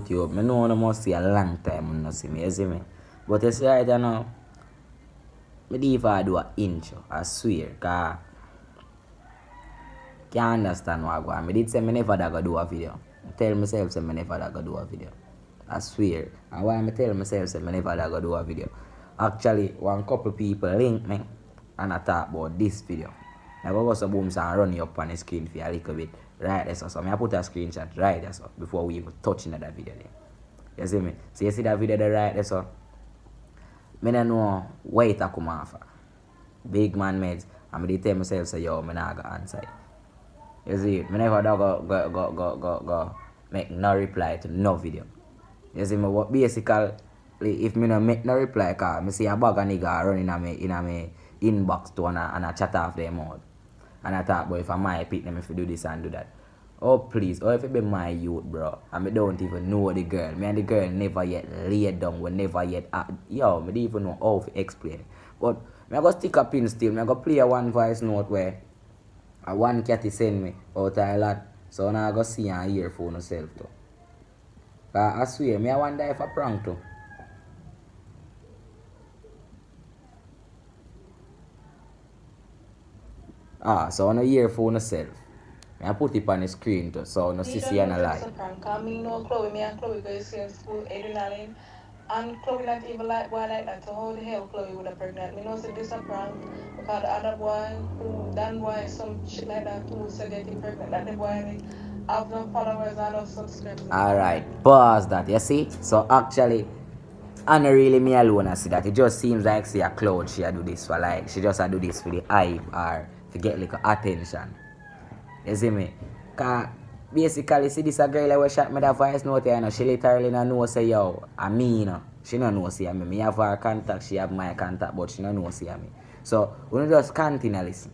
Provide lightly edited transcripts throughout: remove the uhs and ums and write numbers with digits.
YouTube. I know I must see a long time when I see me, you see me? But you see right now, I even do an intro, I swear, because I can't understand what I go on. I did say I never go do a video. I tell myself say I never go do a video. I swear. And why I tell myself say I never go do a video? Actually, one couple people link me and I talk about this video. I go some booms and run it up on the screen for a little bit. Right there, so I put a screenshot right there so before we even touch into that video there. You see me? So you see that video there right there so I don't know where it come off. Big man meds. And I tell myself say yo, I not go answer. You see it? I never go make no reply to no video. You see me? What basically if me no make no reply cause I see a bag of nigga running in my inbox to and I chat off them out. And I thought, boy, if I might pick them if you do this and do that. Oh, please. Oh, if it be my youth, bro. And I don't even know the girl. Me and the girl never yet laid down. We never yet... yo, I don't even know how to explain. But I go stick a pin still. I go play a one voice note where a one cat send me out of a lot. So now I go see and hear for myself too. But I swear, I wonder if I prank too. So on a earphone itself. I put it on the screen too, so no see and a lie. Me know Chloe, me and Chloe go to same school, adrenaline. And Chloe not even like boy like that. So how the hell Chloe would have pregnant? Me know say this a prank because the other boy who done boy some shit like that who said getting pregnant. That the boy have no followers and no subscribers. Alright, pause that, you see? So actually I not really me alone I see that. It just seems like see a cloud she do this for like she just do this for the hype or to get like attention. You see me? Cause basically see this a girl who shot me that voice note here, you know, she literally no know say yo, I me you know. She no know see me. Me have her contact, she have my contact, but she no know see me. So we just continue listen.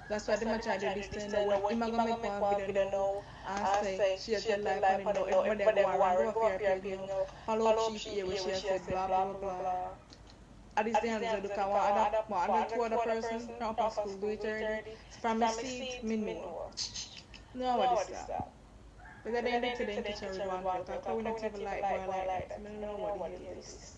That's why they might try to do this thing. What am I gonna make one video now? And say she has said like on it now. Everybody go go up here page now. Follow she here where she has said blah blah blah. At this time, so look at one two other person from upper school do it already. From my seat, me know. No what is that? Because they need to the kitchen with one girl. Because we not even like boy like that. I don't know what the hell is.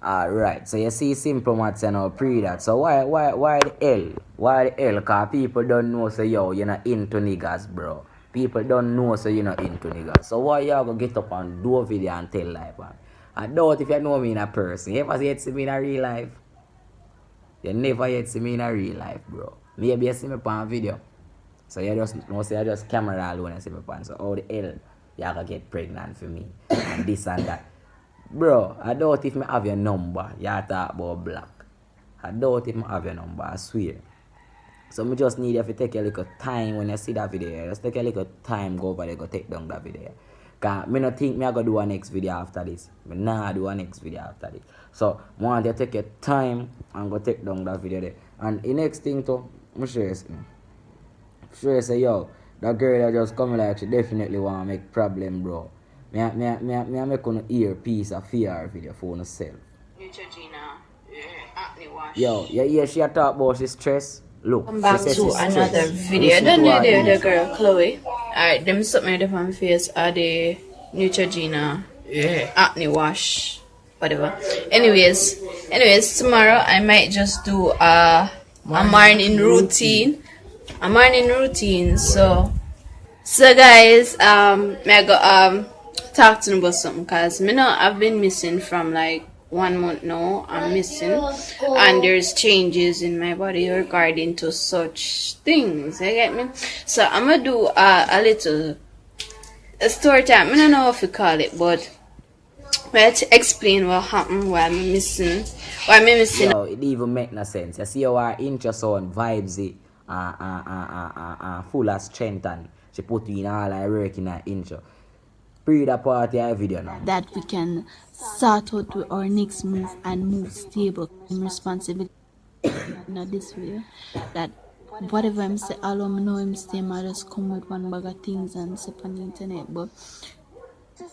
Alright, so you see simple maths and all pre that. So why the hell? Why the hell? Cause people don't know say yo, you're not into niggas, bro. People don't know say you're not into niggas. So why y'all gonna get up and do a video and tell life, man? I doubt if you know me in a person. You ever yet see me in a real life? You never yet see me in a real life, bro. Maybe you see me on video. So you just know say I just camera alone and see me on. So how the hell you gonna get pregnant for me? And this and that. Bro, I doubt if I have your number. You talk about black. I doubt if I have your number, I swear. So I just need you to take a little time when you see that video. Just take a little time, go over there, go take down that video. Because I don't think I go do a next video after this. I nah do a next video after this. So I want you to take your time and go take down that video there. And the next thing too, I'm sure you say, yo, that girl that just come like she definitely want to make problem, bro. Me make on ear piece of fear video for herself. Yo, you hear she talk about she stress? Look, come back to another video. I don't know the girl Chloe. Alright, them something on my face are the Neutrogena acne wash. Whatever. Anyways, tomorrow I might just do a morning routine. A morning routine. So guys, I go talk to them about something because me know I've been missing from like 1 month now. I'm missing and there's changes in my body regarding to such things. You get me? So I'm gonna do a little story time. I don't know if you call it, but let's explain what happened, why I'm missing. Yo, it even make no sense. You see how our intro sound vibesy full of strength and she put in all her work in her intro. Pre the party a video now. That we can sort out with our next move and move stable and responsibility. Not this video. That whatever I'm say, all I know him say, I just come with one bag of things and say on the internet. But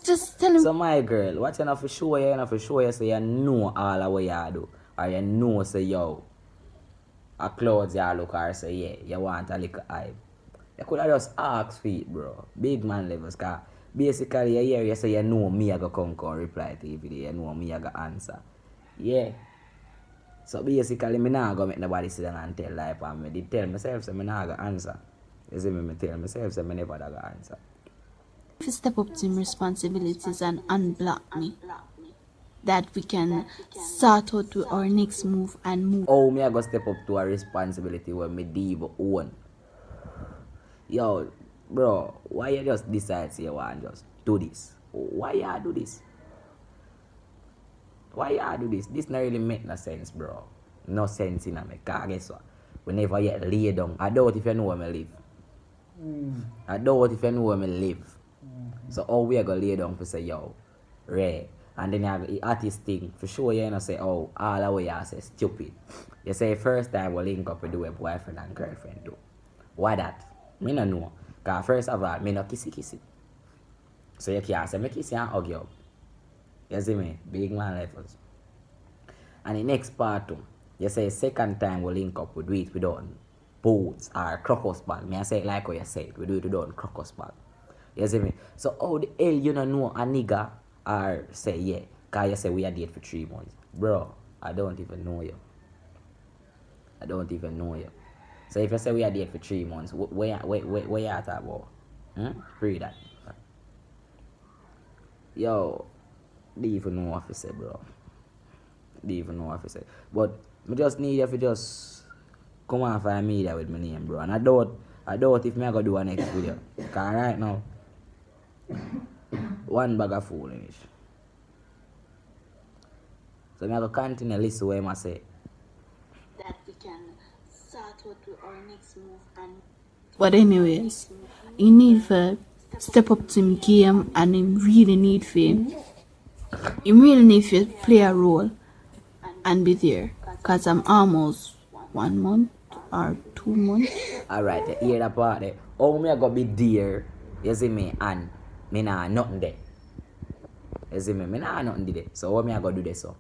just tell him. So my girl, what you know for sure you say you know all of what you do. Or you know say yo, a clothes you look or say yeah, you want a little hype. You could have just asked for it, bro. Big man levels, cause basically you hear you say you know me I go come reply to the video, you know me I go answer. Yeah. So basically me nah go make nobody sit down and tell lie on me. They tell myself so me nah go answer. You see me tell myself so me never go answer. If you step up to him responsibilities and unblock me, that we can sort out to our next move and move. Oh, me I go step up to a responsibility where me diva own. Yo, bro, why you just decide say you want just do this? Why you do this? Why you do this? This not really make no sense, bro. No sense in me. Cause guess what? We never yet lay down. I doubt if you know where me live. I doubt if you know where me live. So how we are gonna lay down for say yo, Ray. And then you have the artist thing for sure you know say oh all the way you say stupid. You say first time we link up with do a boyfriend and girlfriend do. Why that? Me no know. Cause first of all, me no kissy. So you can't say me kiss you and hug you up. You see me? Big man levels. And the next part too, you say second time we link up, we do it without boots or crocus bag. Me I say it like how you say it, we do it without crocus bag. You see me? So how the hell you don't know a nigga or say yeah, cause you say we are date for 3 months. Bro, I don't even know you. I don't even know you. So if you say we are date for 3 months, where you at about? Read that. Yo, they even know what to say, bro. They even know what to say. But I just need you to just come and find me there with my name, bro. And I doubt if me I go do a next video. Cause right now, one bag of foolish. So me I go continue listen what I say. That we can sort out to our next move and. But anyways, you need to step up to him game and him really need for him. You really need to play a role and be there. Cause I'm almost 1 month or 2 months. Alright, you hear that part there. How me I go be there, you see me, and me nah nothing there. You see me nah nothing there. So what me I go do there so?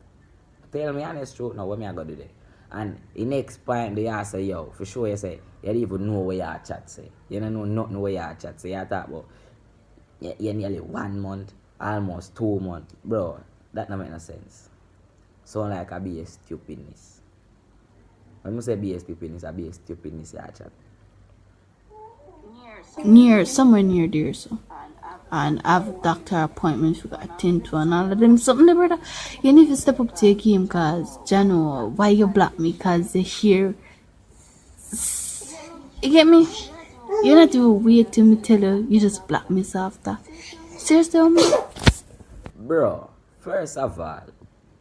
Tell me honest truth now, what me I go do there? And the next point they ask say, yo, for sure you say, you don't even know where you chat say. You don't know nothing where you chat say. You talk about you nearly 1 month, almost 2 months. Bro, that don't make no sense. Sound like a be a stupidness. When I say be a stupidness, I be a stupidness you chat. Somewhere near there, so. And have doctor appointments we got attend to and all of them. Something there, brother. You need to step up to your game, cause Jano, why you block me? Cause they hear. You get me? You not even wait till me tell you. You just block me so after. Seriously, homie? Bro, first of all,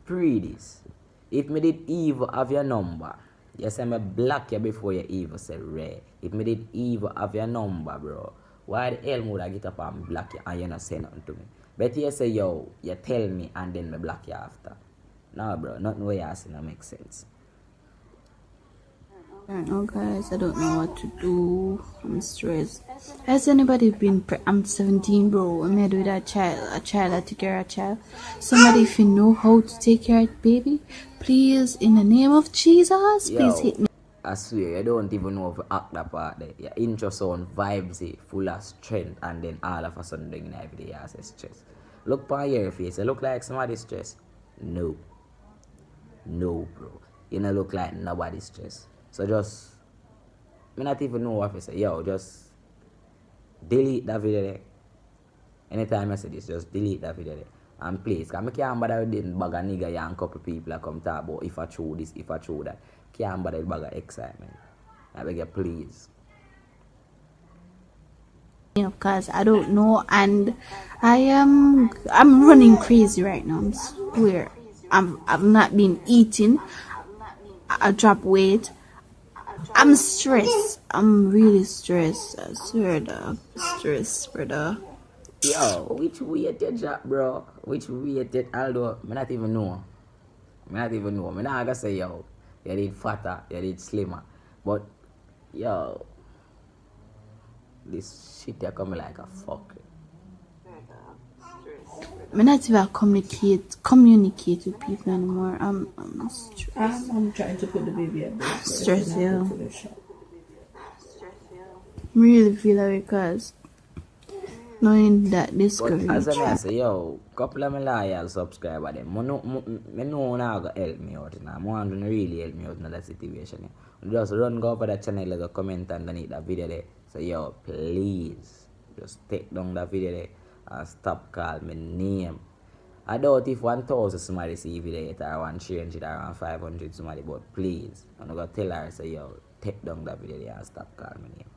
pre this. If me did even have your number, you say me block you before you even say Ray. If me did even have your number, bro, why the hell would I get up and block you and you not say nothing to me? But you say yo, you tell me and then me block you after. No, bro, nothing what you say no make sense. I don't know, guys. I don't know what to do. I'm stressed. Has anybody been? I'm 17, bro. I'm married with a child. I take care of a child. Somebody, if you know how to take care of baby, please, in the name of Jesus, please hit me. I swear, you don't even know if you act that part there. Your intro sound vibes full of strength, and then all of a sudden, doing every day, you say stress. Look by your face, you look like somebody stressed. No, bro. You don't look like nobody stressed. So just, I not even know what to say. Yo, just delete that video there. Anytime I say this, just delete that video there. And please, because I can't bother with this bag of nigga and couple people that come talk about if I throw this, if I throw that. Can't bother with bag of excitement. I beg you, please. Because I don't know, and I'm running crazy right now. I swear, I've not been eating. I drop weight. I'm stressed. I'm really stressed. I swear, dog. Stressed, brother. Yo, which weight you drop, bro? Which weight you, although I not even know. I not gonna say, yo, you did fatter, you did slimmer. But, yo, this shit you coming like a fuck. I'm not even communicate with people anymore. I'm stressed. I'm trying to put the baby at bed. Stressed, yeah. really feel like because knowing that But discouraged. as I say, yo, couple of my loyal subscriber them, me know now go help me out. Now, I want to really help me out in that situation. Yeah. Just run go over that channel, like, a comment underneath that video there. So yo, please, just take down that video there and stop calling me name. I doubt if 1,000 somebody see video yet or 100 or 500 somebody, but please, I'm gonna tell her, say yo, take down that video there and stop calling me name.